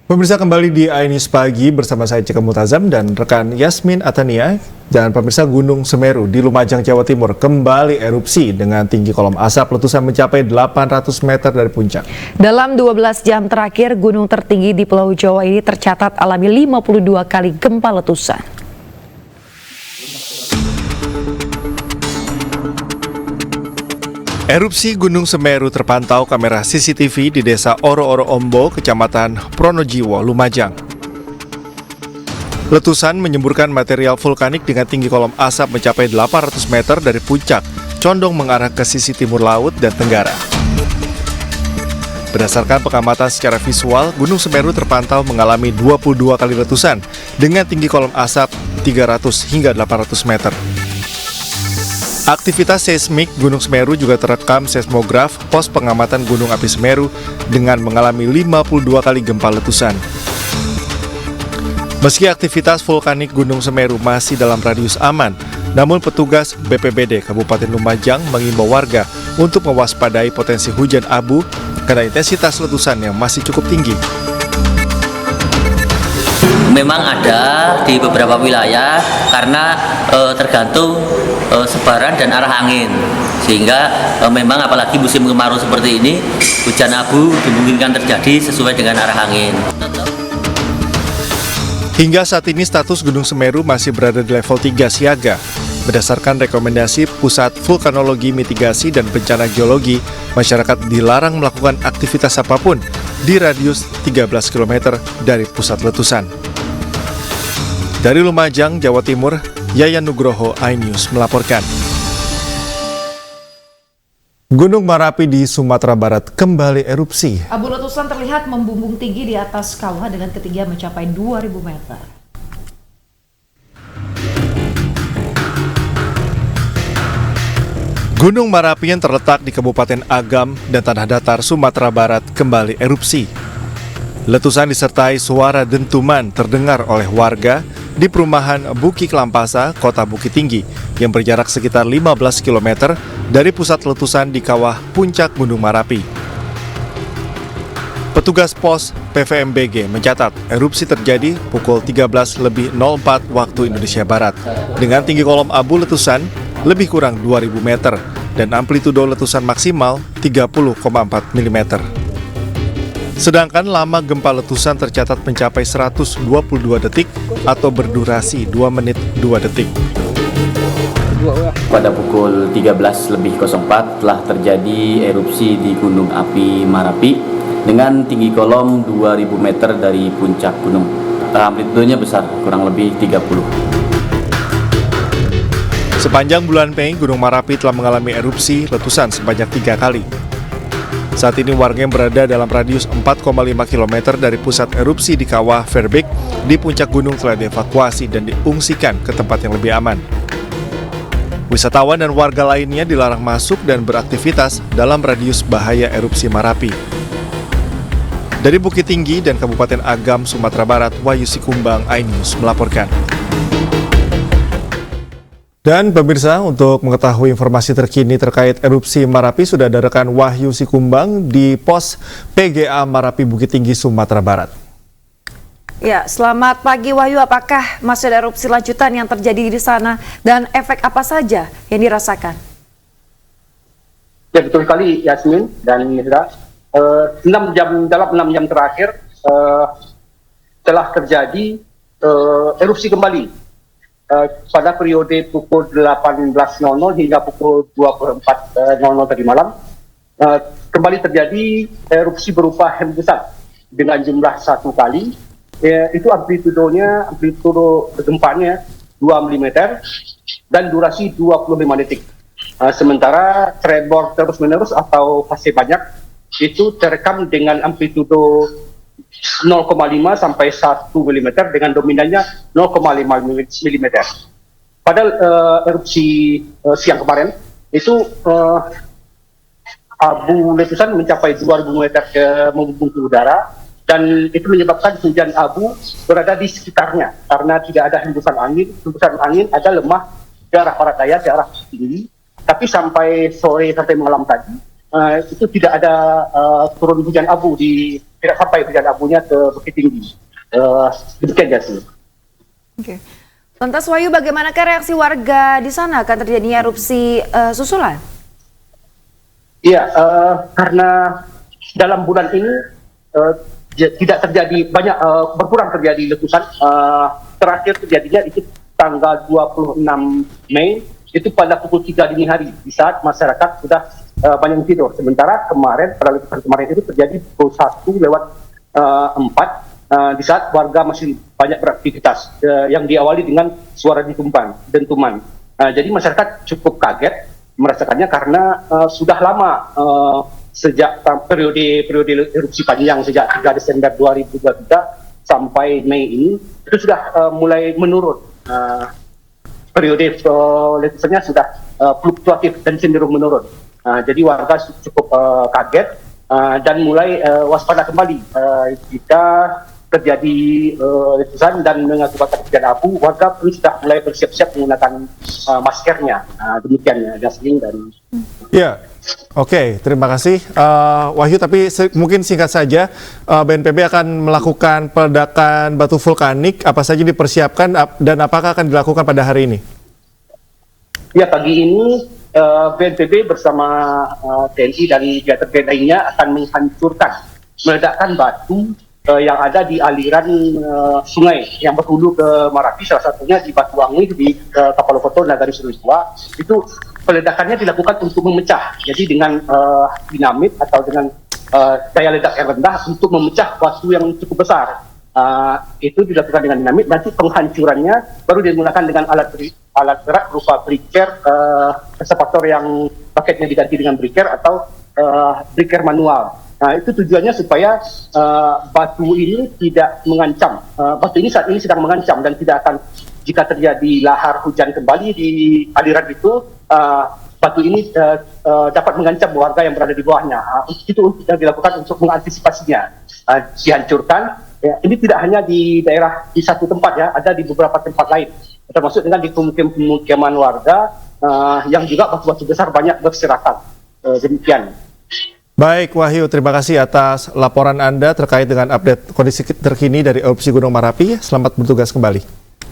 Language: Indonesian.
Pemirsa, kembali di iNews Pagi bersama saya Cika Mutazam dan rekan Yasmin Atania. Dan pemirsa, Gunung Semeru di Lumajang, Jawa Timur kembali erupsi dengan tinggi kolom asap letusan mencapai 800 meter dari puncak. Dalam 12 jam terakhir, gunung tertinggi di Pulau Jawa ini tercatat alami 52 kali gempa letusan. Erupsi Gunung Semeru terpantau kamera CCTV di Desa Oro-Oro Ombo, Kecamatan Pronojiwo, Lumajang. Letusan menyemburkan material vulkanik dengan tinggi kolom asap mencapai 800 meter dari puncak, condong mengarah ke sisi timur laut dan tenggara. Berdasarkan pengamatan secara visual, Gunung Semeru terpantau mengalami 22 kali letusan dengan tinggi kolom asap 300 hingga 800 meter. Aktivitas seismik Gunung Semeru juga terekam seismograf pos pengamatan Gunung Api Semeru dengan mengalami 52 kali gempa letusan. Meski aktivitas vulkanik Gunung Semeru masih dalam radius aman, namun petugas BPBD Kabupaten Lumajang mengimbau warga untuk mewaspadai potensi hujan abu karena intensitas letusan yang masih cukup tinggi. Memang ada di beberapa wilayah karena tergantung sebaran dan arah angin, sehingga memang apalagi musim kemarau seperti ini, hujan abu dimungkinkan terjadi sesuai dengan arah angin. Hingga saat ini status Gunung Semeru masih berada di level 3 siaga. Berdasarkan rekomendasi Pusat Vulkanologi, Mitigasi, dan Bencana Geologi, masyarakat dilarang melakukan aktivitas apapun di radius 13 km dari pusat letusan. Dari Lumajang, Jawa Timur, Yayan Nugroho, iNews melaporkan. Gunung Marapi di Sumatera Barat kembali erupsi. Abu letusan terlihat membumbung tinggi di atas kawah dengan ketinggian mencapai 2.000 meter. Gunung Marapi yang terletak di Kabupaten Agam dan Tanah Datar, Sumatera Barat kembali erupsi. Letusan disertai suara dentuman terdengar oleh warga di perumahan Bukit Lampasa, Kota Bukit Tinggi, yang berjarak sekitar 15 km dari pusat letusan di kawah puncak Gunung Marapi. Petugas pos PVMBG mencatat erupsi terjadi pukul 13.04 waktu Indonesia Barat, dengan tinggi kolom abu letusan lebih kurang 2.000 meter dan amplitudo letusan maksimal 30,4 mm. Sedangkan lama gempa letusan tercatat mencapai 122 detik atau berdurasi 2 menit 2 detik. Pada pukul 13.04 telah terjadi erupsi di Gunung Api Marapi dengan tinggi kolom 2000 meter dari puncak gunung. Amplitudenya besar, kurang lebih 30. Sepanjang bulan Mei, Gunung Marapi telah mengalami erupsi letusan sebanyak 3 kali. Saat ini warga yang berada dalam radius 4,5 km dari pusat erupsi di kawah Verbik di puncak gunung telah dievakuasi dan diungsikan ke tempat yang lebih aman. Wisatawan dan warga lainnya dilarang masuk dan beraktivitas dalam radius bahaya erupsi Marapi. Dari Bukit Tinggi dan Kabupaten Agam, Sumatera Barat, Wahyu Sikumbang, iNews melaporkan. Dan pemirsa, untuk mengetahui informasi terkini terkait erupsi Marapi, sudah ada rekan Wahyu Sikumbang di pos PGA Marapi Bukit Tinggi, Sumatera Barat. Ya, selamat pagi Wahyu. Apakah masih ada erupsi lanjutan yang terjadi di sana dan efek apa saja yang dirasakan? Ya, betul sekali Yasmin dan Nidra. 6 jam terakhir telah terjadi erupsi kembali. Pada periode pukul 18.00 hingga pukul 24.00 tadi malam, kembali terjadi erupsi berupa hembusan dengan jumlah 1 kali. Itu amplitudo gempanya 2 mm dan durasi 25 detik. Sementara tremor terus-menerus atau fase banyak itu terekam dengan amplitudo 0,5 sampai 1 mm dengan dominannya 0,5 mm. Pada erupsi siang kemarin itu abu letusan mencapai 2.000 meter membumbung ke udara, dan itu menyebabkan hujan abu berada di sekitarnya karena tidak ada hembusan angin. Hembusan angin ada lemah ke arah barat daya, ke arah tinggi, tapi sampai sore sampai malam tadi itu tidak ada turun hujan abu, tidak sampai hujan abunya ke Bukit Tinggi. Demikian Jasmine. Oke. Lantas Wahyu, bagaimanakah reaksi warga di sana akan terjadinya erupsi susulan? Iya, karena dalam bulan ini tidak terjadi banyak, berkurang terjadi letusan. Terakhir terjadinya itu tanggal 26 Mei, itu pada pukul 3 dini hari, di saat masyarakat sudah banyak tidur. Sementara kemarin, pada letusan kemarin itu terjadi pukul 1:04, di saat warga masih banyak beraktivitas, yang diawali dengan suara dentuman. Jadi masyarakat cukup kaget merasakannya karena sudah lama, sejak periode erupsi panjang sejak 3 Desember 2023 sampai Mei ini, itu sudah mulai menurun. Periode letusannya sudah fluktuatif dan cenderung menurun. Jadi warga cukup kaget dan mulai waspada kembali jika terjadi letusan dan mengakibatkan hujan abu. Warga pun sudah mulai bersiap-siap menggunakan maskernya. Demikian Jasmine dan Ya, oke, terima kasih Wahyu. Tapi mungkin singkat saja, BNPB akan melakukan peledakan batu vulkanik, apa saja dipersiapkan dan apakah akan dilakukan pada hari ini? Ya, pagi ini BNPB bersama TNI dan pihak terkait lainnya akan meledakkan batu yang ada di aliran sungai yang berhulu ke Marapi, salah satunya di Batuwangi di Kapalokoto, Nagari Suliswa. Itu peledakannya dilakukan untuk memecah, jadi dengan dinamit atau dengan daya ledak yang rendah untuk memecah batu yang cukup besar. Itu dilakukan dengan dinamit. Nanti penghancurannya baru digunakan dengan alat berat berupa breaker, eksavator yang paketnya diganti dengan breaker atau breaker manual. Nah, itu tujuannya supaya batu ini tidak mengancam. Batu ini saat ini sedang mengancam dan tidak akan, jika terjadi lahar hujan kembali di aliran itu, batu ini dapat mengancam warga yang berada di bawahnya. Itu yang dilakukan untuk mengantisipasinya. Dihancurkan. Ya, ini tidak hanya di daerah di satu tempat ya, ada di beberapa tempat lain. Termasuk dengan di pemukiman warga yang juga batu-batu besar banyak berserakan. Demikian. Baik Wahyu, terima kasih atas laporan Anda terkait dengan update kondisi terkini dari erupsi Gunung Merapi. Selamat bertugas kembali.